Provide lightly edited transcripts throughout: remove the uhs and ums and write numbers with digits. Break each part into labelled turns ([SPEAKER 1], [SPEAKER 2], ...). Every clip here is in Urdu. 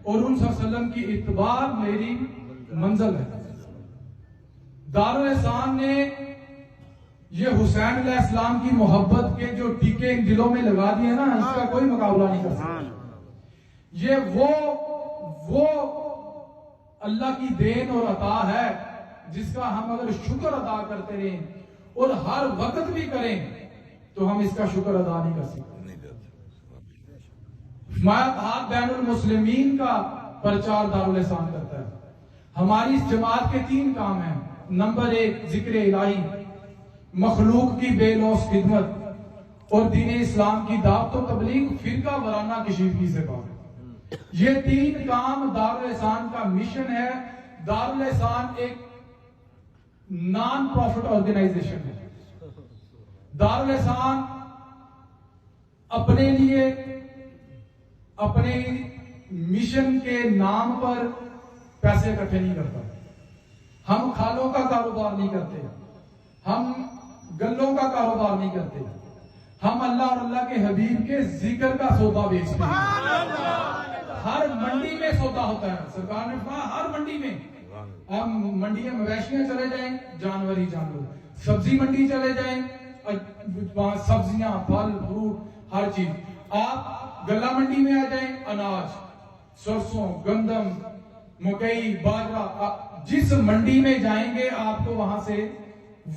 [SPEAKER 1] اور ان صلی اللہ علیہ وسلم کی اتباع میری منزل ہے۔ دارالحسان نے یہ حسین علیہ السلام کی محبت کے جو ٹیکے ان دلوں میں لگا دیے نا، اس کا کوئی مقابلہ نہیں کر سکتا۔ یہ وہ اللہ کی دین اور عطا ہے جس کا ہم اگر شکر ادا کرتے رہیں اور ہر وقت بھی کریں تو ہم اس کا شکر ادا نہیں کر سکتے۔ اتحاد بین المسلمین کا پرچار دارالحسان کرتا ہے۔ ہماری اس جماعت کے 3 کام ہیں۔ نمبر 1 ذکر الہی، مخلوق کی بے لوث خدمت اور دین اسلام کی دعوت و تبلیغ، فرقہ وارانہ کشیدگی سے پاک۔ یہ 3 کام دارالحسان کا مشن ہے۔ دارالحسان ایک نان پروفٹ آرگنائزیشن ہے۔ دارالحسان اپنے لیے اپنے مشن کے نام پر پیسے اکٹھے نہیں کرتا۔ ہم کھالوں کا کاروبار نہیں کرتے، ہم گلوں کا کاروبار نہیں کرتے، ہم اللہ اور اللہ کے حبیب کے ذکر کا سودا بیچتے ہیں۔ ہر منڈی میں سودا ہوتا ہے، سرکار نے فرمایا ہر منڈی میں۔ ہم منڈی میں مویشیاں چلے جائیں، جانور ہی جانور، سبزی منڈی چلے جائیں، سبزیاں، پھل، فروٹ، ہر چیز۔ آپ گلا منڈی میں آ جائیں، اناج، سرسوں، گندم، مکئی، باجرہ، جس منڈی میں جائیں گے آپ کو وہاں سے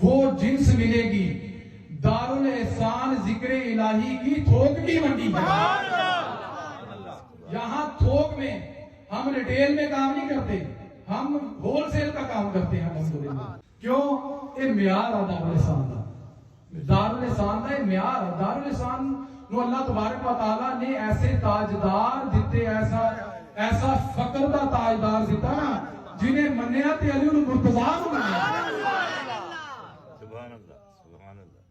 [SPEAKER 1] وہ جنس ملے گی۔ دارالحسان ذکر الہی کی تھوک کی منڈی ہے۔ یہاں تھوک میں، ہم ریٹیل میں کام نہیں کرتے، ہم ہول سیل کا کام کرتے ہیں الحمدللہ۔ کیوں؟ یہ معیار ہے دارالحسان کا۔ دارالحسان کا یہ معیار ہے۔ دارالحسان نو اللہ تبارک و تعالیٰ نے ایسے تاجدار دیتے، ایسا فقر دا تاجدار دیتا نا جنہیں منیا تے علی المرتضیٰ کو منیا۔ سبحان اللہ، سبحان اللہ۔